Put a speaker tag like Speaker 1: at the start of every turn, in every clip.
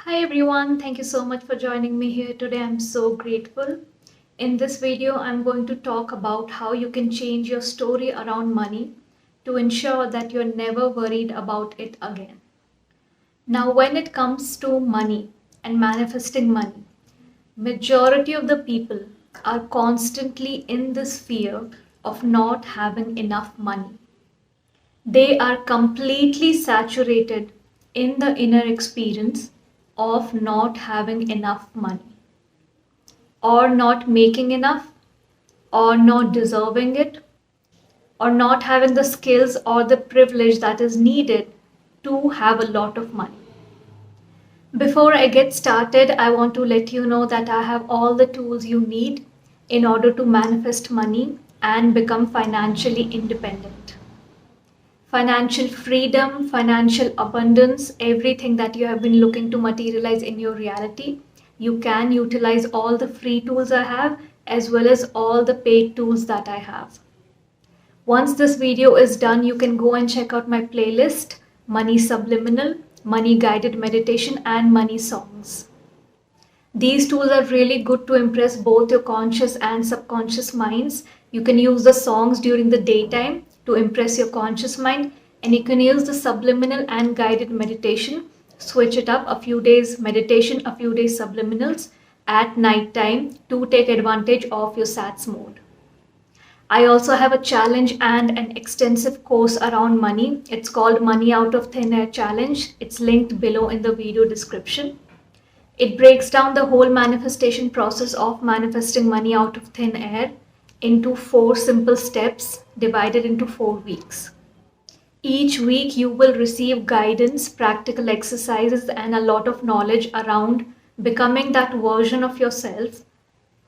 Speaker 1: Hi everyone, thank you so much for joining me here today. I'm so grateful. In this video, I'm going to talk about how you can change your story around money to ensure that you're never worried about it again. Now, when it comes to money and manifesting money, majority of the people are constantly in this fear of not having enough money. They are completely saturated in the inner experience of not having enough money, or not making enough, or not deserving it, or not having the skills or the privilege that is needed to have a lot of money. Before I get started, I want to let you know that I have all the tools you need in order to manifest money and become financially independent. Financial freedom, financial abundance, everything that you have been looking to materialize in your reality, you can utilize all the free tools I have as well as all the paid tools that I have. Once this video is done, you can go and check out my playlist, Money Subliminal, Money Guided Meditation, and Money Songs. These tools are really good to impress both your conscious and subconscious minds. You can use the songs during the daytime to impress your conscious mind, and you can use the subliminal and guided meditation. Switch it up, a few days meditation, a few days subliminals at night time to take advantage of your SATS mode. I also have a challenge and an extensive course around money. It's called Money Out of Thin Air Challenge. It's linked below in the video description. It breaks down the whole manifestation process of manifesting money out of thin air into 4 simple steps divided into 4 weeks. Each week you will receive guidance, practical exercises, and a lot of knowledge around becoming that version of yourself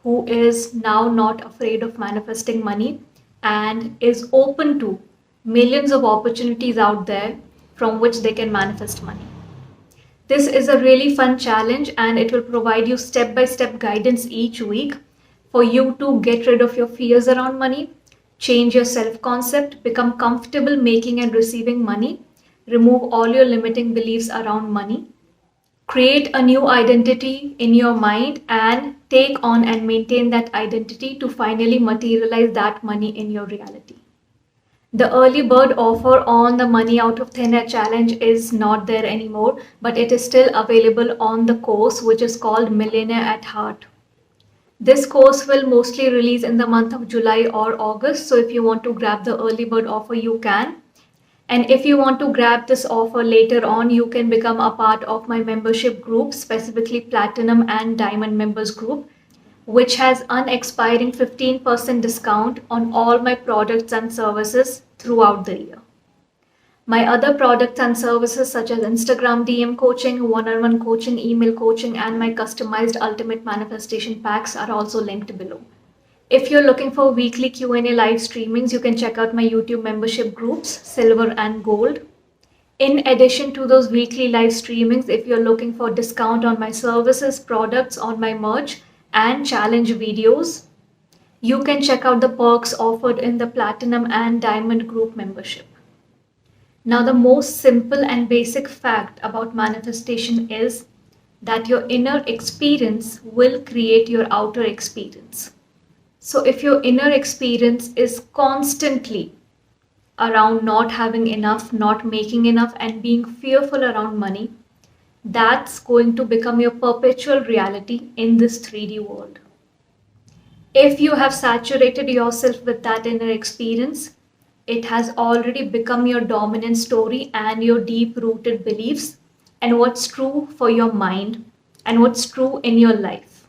Speaker 1: who is now not afraid of manifesting money and is open to millions of opportunities out there from which they can manifest money. This is a really fun challenge and it will provide you step-by-step guidance each week for you to get rid of your fears around money, change your self-concept, become comfortable making and receiving money, remove all your limiting beliefs around money, create a new identity in your mind, and take on and maintain that identity to finally materialize that money in your reality. The early bird offer on the Money Out of Thin Air Challenge is not there anymore, but it is still available on the course which is called Millionaire At Heart. This course will mostly release in the month of July or August, so if you want to grab the early bird offer, you can. And if you want to grab this offer later on, you can become a part of my membership group, specifically Platinum and Diamond members group, which has unexpiring 15% discount on all my products and services throughout the year. My other products and services such as Instagram DM coaching, one-on-one coaching, email coaching, and my customized ultimate manifestation packs are also linked below. If you're looking for weekly Q&A live streamings, you can check out my YouTube membership groups, Silver and Gold. In addition to those weekly live streamings, if you're looking for discount on my services, products, on my merch, and challenge videos, you can check out the perks offered in the Platinum and Diamond group membership. Now, the most simple and basic fact about manifestation is that your inner experience will create your outer experience. So if your inner experience is constantly around not having enough, not making enough, and being fearful around money, that's going to become your perpetual reality in this 3D world. If you have saturated yourself with that inner experience, it has already become your dominant story and your deep-rooted beliefs and what's true for your mind and what's true in your life.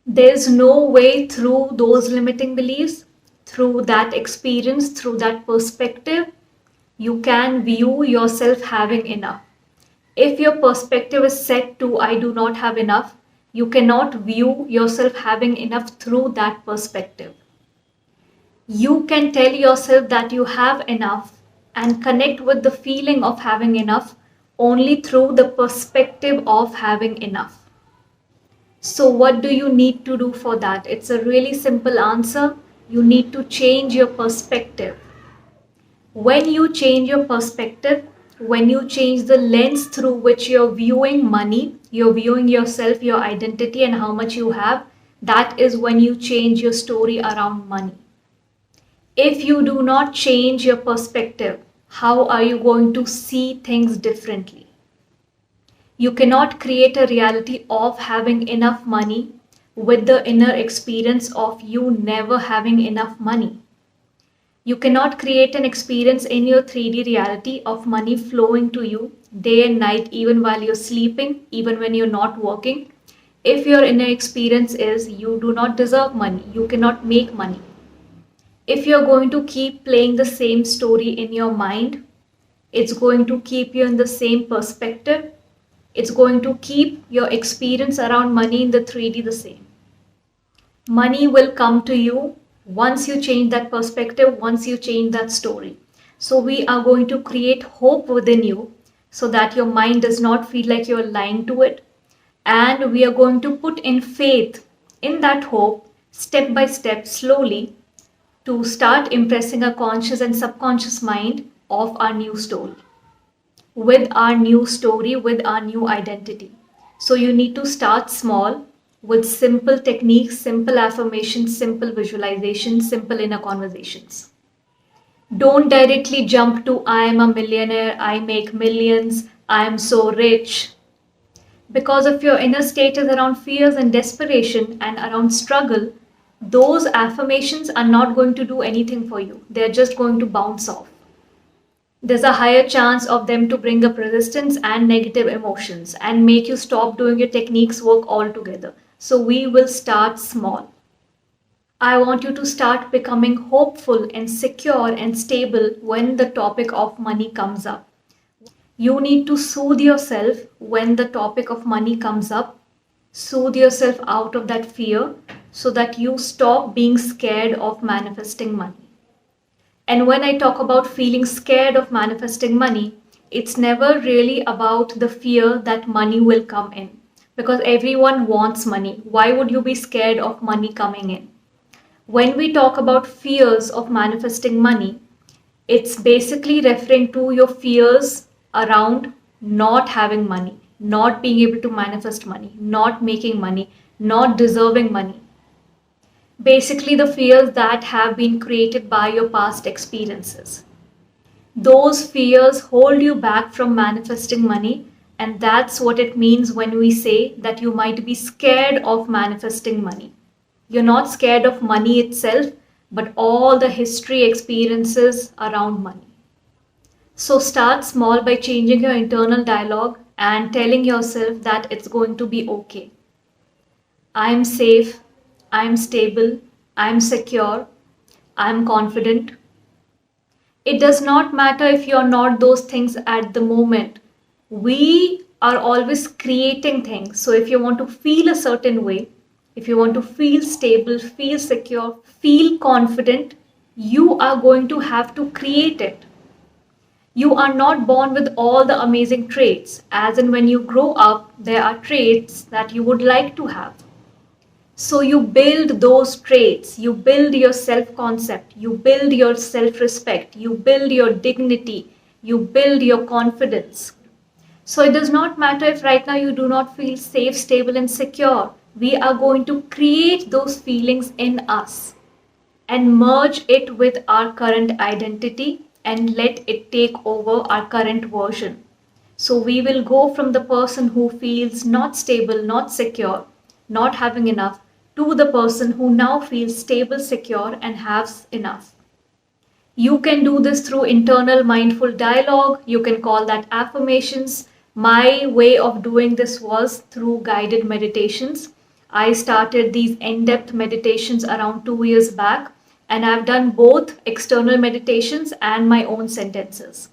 Speaker 1: There's no way through those limiting beliefs, through that experience, through that perspective, you can view yourself having enough. If your perspective is set to I do not have enough, you cannot view yourself having enough through that perspective. You can tell yourself that you have enough and connect with the feeling of having enough only through the perspective of having enough. So what do you need to do for that? It's a really simple answer. You need to change your perspective. When you change your perspective, when you change the lens through which you're viewing money, you're viewing yourself, your identity, and how much you have, that is when you change your story around money. If you do not change your perspective, how are you going to see things differently? You cannot create a reality of having enough money with the inner experience of you never having enough money. You cannot create an experience in your 3D reality of money flowing to you day and night, even while you're sleeping, even when you're not working. If your inner experience is you do not deserve money, you cannot make money. If you're going to keep playing the same story in your mind, it's going to keep you in the same perspective. It's going to keep your experience around money in the 3D the same. Money will come to you once you change that perspective, once you change that story. So we are going to create hope within you so that your mind does not feel like you're lying to it. And we are going to put in faith in that hope step by step, slowly, to start impressing our conscious and subconscious mind of our new story, with our new identity. So you need to start small with simple techniques, simple affirmations, simple visualizations, simple inner conversations. Don't directly jump to I am a millionaire, I make millions, I am so rich. Because of your inner status around fears and desperation and around struggle, those affirmations are not going to do anything for you. They're just going to bounce off. There's a higher chance of them to bring up resistance and negative emotions and make you stop doing your techniques work altogether. So we will start small. I want you to start becoming hopeful and secure and stable when the topic of money comes up. You need to soothe yourself when the topic of money comes up. Soothe yourself out of that fear so that you stop being scared of manifesting money. And when I talk about feeling scared of manifesting money, it's never really about the fear that money will come in. Because everyone wants money. Why would you be scared of money coming in? When we talk about fears of manifesting money, it's basically referring to your fears around not having money, not being able to manifest money, not making money, not deserving money. Basically, the fears that have been created by your past experiences. Those fears hold you back from manifesting money, and that's what it means when we say that you might be scared of manifesting money. You're not scared of money itself, but all the history experiences around money. So start small by changing your internal dialogue and telling yourself that it's going to be okay. I am safe, I am stable, I am secure, I am confident. It does not matter if you're not those things at the moment. We are always creating things. So if you want to feel a certain way, if you want to feel stable, feel secure, feel confident, you are going to have to create it. You are not born with all the amazing traits, as in when you grow up, there are traits that you would like to have. So you build those traits, you build your self-concept, you build your self-respect, you build your dignity, you build your confidence. So it does not matter if right now you do not feel safe, stable, and secure. We are going to create those feelings in us and merge it with our current identity and let it take over our current version. So we will go from the person who feels not stable, not secure, not having enough, to the person who now feels stable, secure, and has enough. You can do this through internal mindful dialogue. You can call that affirmations. My way of doing this was through guided meditations. I started these in-depth meditations around 2 years back, and I've done both external meditations and my own sentences.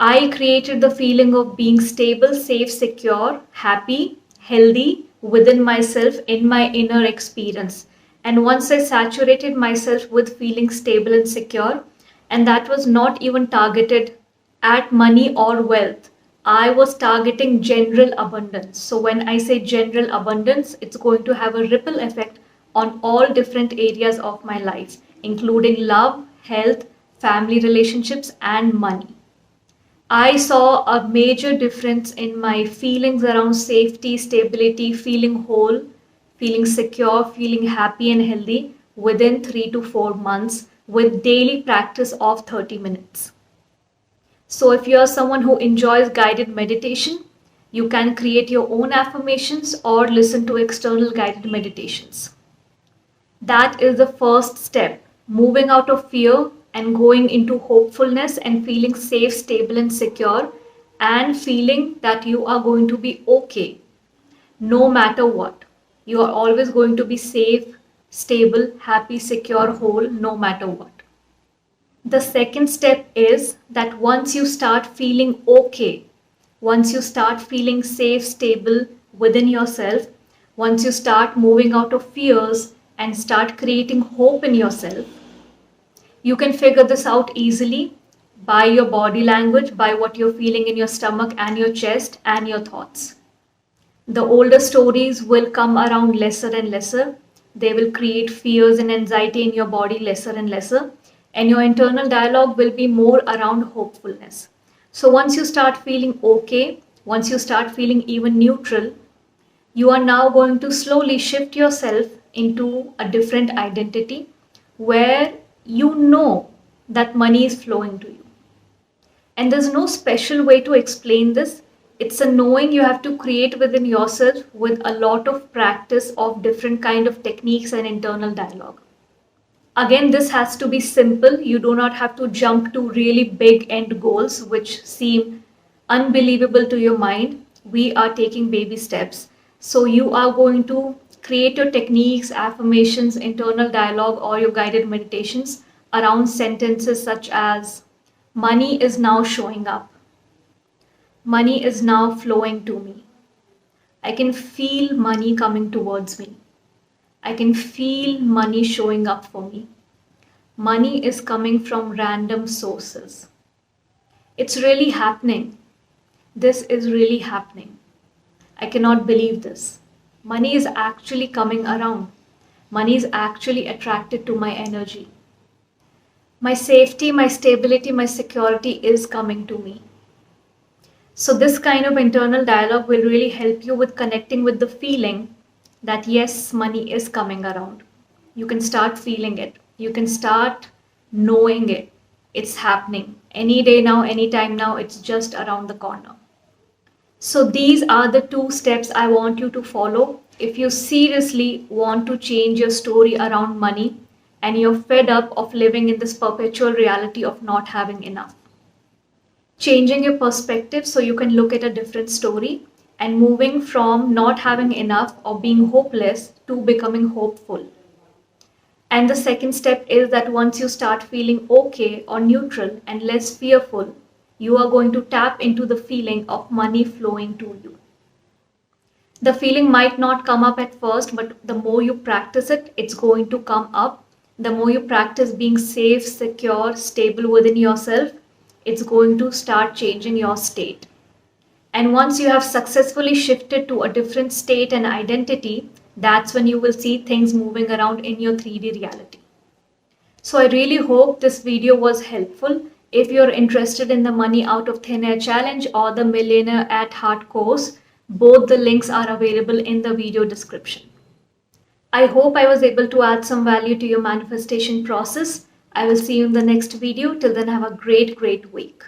Speaker 1: I created the feeling of being stable, safe, secure, happy, healthy within myself in my inner experience. And once I saturated myself with feeling stable and secure, and that was not even targeted at money or wealth, I was targeting general abundance. So when I say general abundance, it's going to have a ripple effect on all different areas of my life, including love, health, family relationships, and money. I saw a major difference in my feelings around safety, stability, feeling whole, feeling secure, feeling happy and healthy within 3 to 4 months with daily practice of 30 minutes. So, if you're someone who enjoys guided meditation, you can create your own affirmations or listen to external guided meditations. That is the first step, moving out of fear and going into hopefulness and feeling safe, stable, and secure, and feeling that you are going to be okay no matter what. You are always going to be safe, stable, happy, secure, whole, no matter what. The second step is that once you start feeling okay, once you start feeling safe, stable within yourself, once you start moving out of fears and start creating hope in yourself, you can figure this out easily by your body language, by what you're feeling in your stomach and your chest and your thoughts. The older stories will come around lesser and lesser. They will create fears and anxiety in your body lesser and lesser. And your internal dialogue will be more around hopefulness. So once you start feeling okay, once you start feeling even neutral, you are now going to slowly shift yourself into a different identity where you know that money is flowing to you. And there's no special way to explain this. It's a knowing you have to create within yourself with a lot of practice of different kind of techniques and internal dialogue. Again, this has to be simple. You do not have to jump to really big end goals which seem unbelievable to your mind. We are taking baby steps. So you are going to create your techniques, affirmations, internal dialogue, or your guided meditations around sentences such as money is now showing up. Money is now flowing to me. I can feel money coming towards me. I can feel money showing up for me. Money is coming from random sources. It's really happening. This is really happening. I cannot believe this. Money is actually coming around. Money is actually attracted to my energy. My safety, my stability, my security is coming to me. So this kind of internal dialogue will really help you with connecting with the feeling that yes, money is coming around. You can start feeling it. You can start knowing it. It's happening. Any day now, anytime now, it's just around the corner. So these are the 2 steps I want you to follow if you seriously want to change your story around money and you're fed up of living in this perpetual reality of not having enough. Changing your perspective so you can look at a different story and moving from not having enough or being hopeless to becoming hopeful. And the second step is that once you start feeling okay or neutral and less fearful, you are going to tap into the feeling of money flowing to you. The feeling might not come up at first, but the more you practice it, it's going to come up. The more you practice being safe, secure, stable within yourself, it's going to start changing your state. And once you have successfully shifted to a different state and identity, that's when you will see things moving around in your 3D reality. So I really hope this video was helpful. If you're interested in the Money Out of Thin Air Challenge or the Millionaire at Heart course, both the links are available in the video description. I hope I was able to add some value to your manifestation process. I will see you in the next video. Till then, have a great week.